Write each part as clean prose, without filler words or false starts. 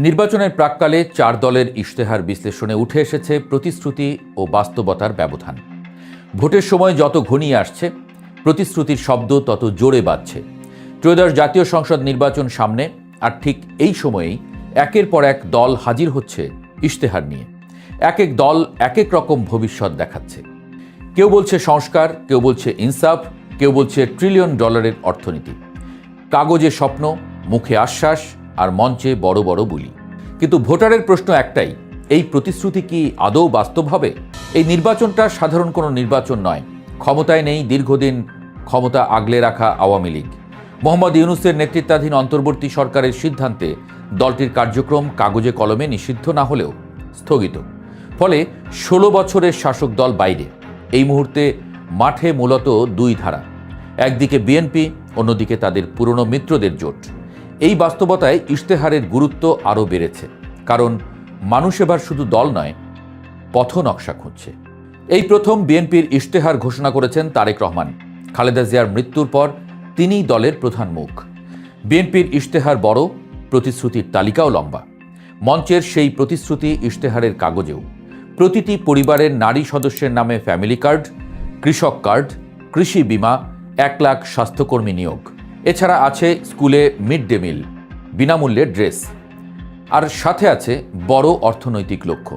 নির্বাচনের প্রাক্কালে 4 দলের ইশতেহার বিশ্লেষণে উঠে এসেছে প্রতিশ্রুতি ও বাস্তবতার ব্যবধান। ভোটের সময় যত ঘনিয়ে আসছে, প্রতিশ্রুতির শব্দ তত জোরে বাজছে। ত্রয়োদশ জাতীয় সংসদ নির্বাচন সামনে, আর ঠিক এই সময়েই একের পর এক দল হাজির হচ্ছে ইশতেহার নিয়ে। এক এক দল এক এক রকম ভবিষ্যৎ দেখাচ্ছে। কেউ বলছে সংস্কার, কেউ বলছে ইনসাফ, কেউ বলছে ট্রিলিয়ন ডলারের অর্থনীতি। কাগজে স্বপ্ন, মুখে আশ্বাস, আর মঞ্চে বড় বড় বুলি। কিন্তু ভোটারের প্রশ্ন একটাই, এই প্রতিশ্রুতি কি আদৌ বাস্তব হবে? এই নির্বাচনটা সাধারণ কোনো নির্বাচন নয়। ক্ষমতায় নেই দীর্ঘদিন ক্ষমতা আগলে রাখা আওয়ামী লীগ। মোহাম্মদ ইউনূসের নেতৃত্বাধীন অন্তর্বর্তী সরকারের সিদ্ধান্তে দলটির কার্যক্রম কাগজে কলমে নিষিদ্ধ না হলেও স্থগিত। ফলে 16 বছরের শাসক দল বাইরে। এই মুহূর্তে মাঠে মূলত দুই ধারা, একদিকে বিএনপি, অন্যদিকে তাদের পুরনো মিত্রদের জোট। এই বাস্তবতায় ইশতেহারের গুরুত্ব আরও বেড়েছে, কারণ মানুষ এবার শুধু দল নয়, পথ নকশা খুঁজছে। এই প্রথম বিএনপির ইশতেহার ঘোষণা করেছেন তারেক রহমান। খালেদা জিয়ার মৃত্যুর পর তিনিই দলের প্রধান মুখ। বিএনপির ইশতেহার বড়, প্রতিশ্রুতির তালিকাও লম্বা। মঞ্চের সেই প্রতিশ্রুতি ইশতেহারের কাগজেও। প্রতিটি পরিবারের নারী সদস্যের নামে ফ্যামিলি কার্ড, কৃষক কার্ড, কৃষি বীমা, 1 লাখ স্বাস্থ্যকর্মী নিয়োগ। এছাড়া আছে স্কুলে মিড ডে মিল, বিনামূল্যে ড্রেস। আর সাথে আছে বড় অর্থনৈতিক লক্ষ্য,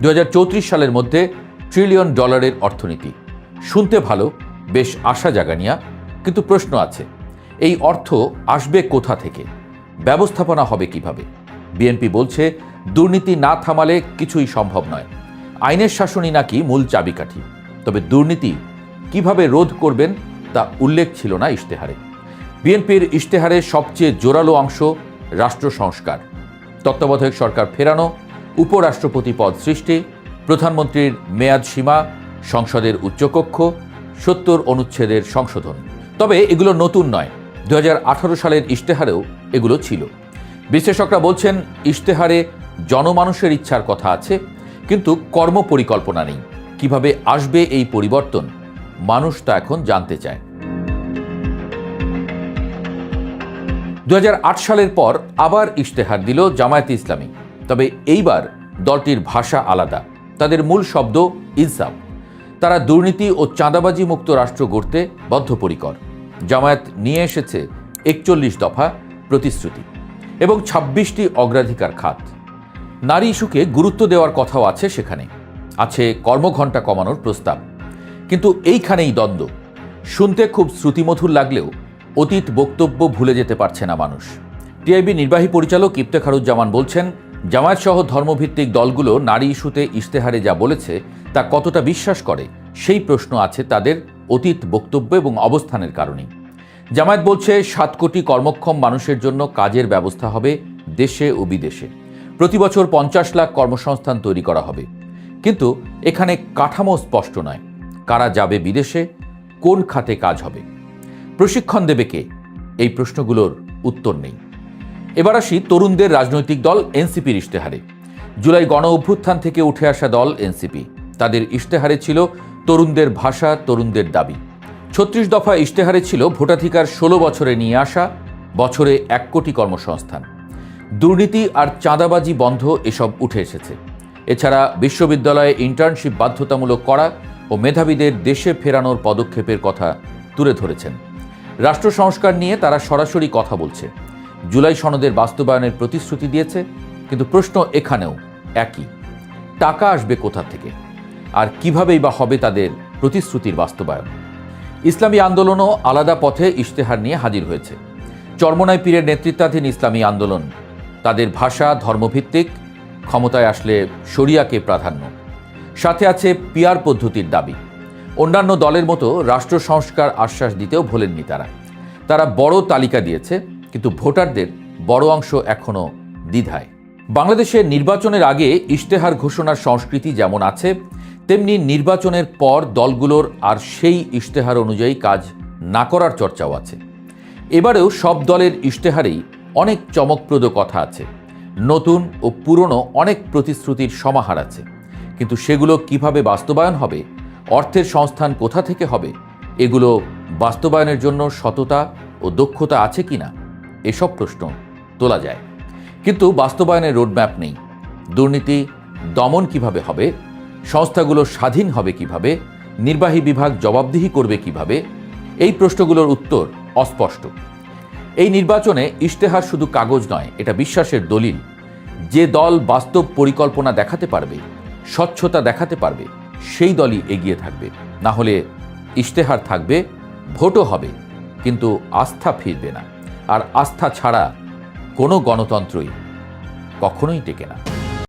2034 সালের মধ্যে ট্রিলিয়ন ডলারের অর্থনীতি। শুনতে ভালো, বেশ আশা জাগানিয়া, কিন্তু প্রশ্ন আছে, এই অর্থ আসবে কোথা থেকে? ব্যবস্থাপনা হবে কিভাবে? বিএনপি বলছে দুর্নীতি না থামালে কিছুই সম্ভব নয়। আইনের শাসনই নাকি মূল চাবিকাঠি। তবে দুর্নীতি কিভাবে রোধ করবেন তা উল্লেখ ছিল না ইশতেহারে। বিএনপির ইশতেহারের সবচেয়ে জোরালো অংশ রাষ্ট্র সংস্কার, তত্ত্বাবধায়ক সরকার ফেরানো, উপরাষ্ট্রপতি পদ সৃষ্টি, প্রধানমন্ত্রীর মেয়াদ সীমা, সংসদের উচ্চকক্ষ, 70 অনুচ্ছেদের সংশোধন। তবে এগুলো নতুন নয়, 2018 সালের ইশতেহারেও এগুলো ছিল। বিশ্লেষকরা বলছেন ইশতেহারে জনমানুষের ইচ্ছার কথা আছে, কিন্তু কর্মপরিকল্পনা নেই। কিভাবে আসবে এই পরিবর্তন, মানুষ তা এখন জানতে চায়। 2008 সালের পর আবার ইশতেহার দিল জামায়াতে ইসলামী। তবে এইবার দলটির ভাষা আলাদা। তাদের মূল শব্দ ইনসাফ। তারা দুর্নীতি ও চাঁদাবাজি মুক্ত রাষ্ট্র গড়তে বদ্ধপরিকর। জামায়াত নিয়ে এসেছে 41 দফা প্রতিশ্রুতি এবং 26টি অগ্রাধিকার খাত। নারী ইস্যুকে গুরুত্ব দেওয়ার কথাও আছে সেখানে। আছে কর্মঘণ্টা কমানোর প্রস্তাব। কিন্তু এইখানেই দ্বন্দ্ব। শুনতে খুব শ্রুতিমধুর লাগলেও অতীত বক্তব্য ভুলে যেতে পারছে না মানুষ। টিআইবি নির্বাহী পরিচালক ইফতেখারুজ্জামান বলছেন, জামায়াত সহ ধর্মভিত্তিক দলগুলো নারী ইস্যুতে ইশতেহারে যা বলেছে তা কতটা বিশ্বাস করে, সেই প্রশ্ন আছে তাদের অতীত বক্তব্য এবং অবস্থানের কারণেই। জামায়াত বলছে 7 কোটি কর্মক্ষম মানুষের জন্য কাজের ব্যবস্থা হবে দেশে ও বিদেশে। প্রতি বছর 50 লাখ কর্মসংস্থান তৈরি করা হবে। কিন্তু এখানে কাঠামো স্পষ্ট নয়। কারা যাবে বিদেশে, কোন খাতে কাজ হবে, প্রশিক্ষণ দেবে কে? এই প্রশ্নগুলোর উত্তর নেই। এবার আসি তরুণদের রাজনৈতিক দল এনসিপির ইশতেহারে। জুলাই গণ অভ্যুত্থান থেকে উঠে আসা দল এনসিপি। তাদের ইশতেহারে ছিল তরুণদের ভাষা, তরুণদের দাবি। 36 দফা ইশতেহারে ছিল ভোটাধিকার 16 বছরে নিয়ে আসা, বছরে 1 কোটি কর্মসংস্থান। দুর্নীতি আর চাঁদাবাজি বন্ধ, এসব উঠে এসেছে। এছাড়া বিশ্ববিদ্যালয়ে ইন্টার্নশিপ বাধ্যতামূলক করা ও মেধাবীদের দেশে ফেরানোর পদক্ষেপের কথা তুলে ধরেছেন। রাষ্ট্র সংস্কার নিয়ে তারা সরাসরি কথা বলছে। জুলাই সনদের বাস্তবায়নের প্রতিশ্রুতি দিয়েছে। কিন্তু প্রশ্ন এখানেও একই, টাকা আসবে কোথা থেকে? আর কিভাবেই বা হবে তাদের প্রতিশ্রুতির বাস্তবায়ন? ইসলামী আন্দোলনও আলাদা পথে ইশতেহার নিয়ে হাজির হয়েছে। চরমোনাই পীরের নেতৃত্বাধীন ইসলামী আন্দোলন। তাদের ভাষা ধর্মভিত্তিক, ক্ষমতায় আসলে শরিয়াকে প্রাধান্য। সাথে আছে পিয়ার পদ্ধতির দাবি। অন্যান্য দলের মতো রাষ্ট্র সংস্কার আশ্বাস দিতেও ভোলেননি তারা। তারা বড় তালিকা দিয়েছে, কিন্তু ভোটারদের বড় অংশ এখনও দ্বিধায়। বাংলাদেশে নির্বাচনের আগে ইশতেহার ঘোষণার সংস্কৃতি যেমন আছে, তেমনি নির্বাচনের পর দলগুলোর আর সেই ইশতেহার অনুযায়ী কাজ না করার চর্চাও আছে। এবারেও সব দলের ইশতেহারেই অনেক চমকপ্রদ কথা আছে। নতুন ও পুরনো অনেক প্রতিশ্রুতির সমাহার আছে। কিন্তু সেগুলো কিভাবে বাস্তবায়ন হবে, অর্থের সংস্থান কোথা থেকে হবে, এগুলো বাস্তবায়নের জন্য সততা ও দক্ষতা আছে কিনা, এসব প্রশ্ন তোলা যায়। কিন্তু বাস্তবায়নের রোডম্যাপ নেই। দুর্নীতি দমন কিভাবে হবে, সংস্থাগুলো স্বাধীন হবে কিভাবে, নির্বাহী বিভাগ জবাবদিহি করবে কিভাবে, এই প্রশ্নগুলোর উত্তর অস্পষ্ট। এই নির্বাচনে ইশতেহার শুধু কাগজ নয়, এটা বিশ্বাসের দলিল। যে দল বাস্তব পরিকল্পনা দেখাতে পারবে, স্বচ্ছতা দেখাতে পারবে, সেই দলই এগিয়ে থাকবে। না হলে ইশতেহার থাকবে, ভোটও হবে, কিন্তু আস্থা ফিরবে না। আর আস্থা ছাড়া কোনো গণতন্ত্রই কখনোই টেকে না।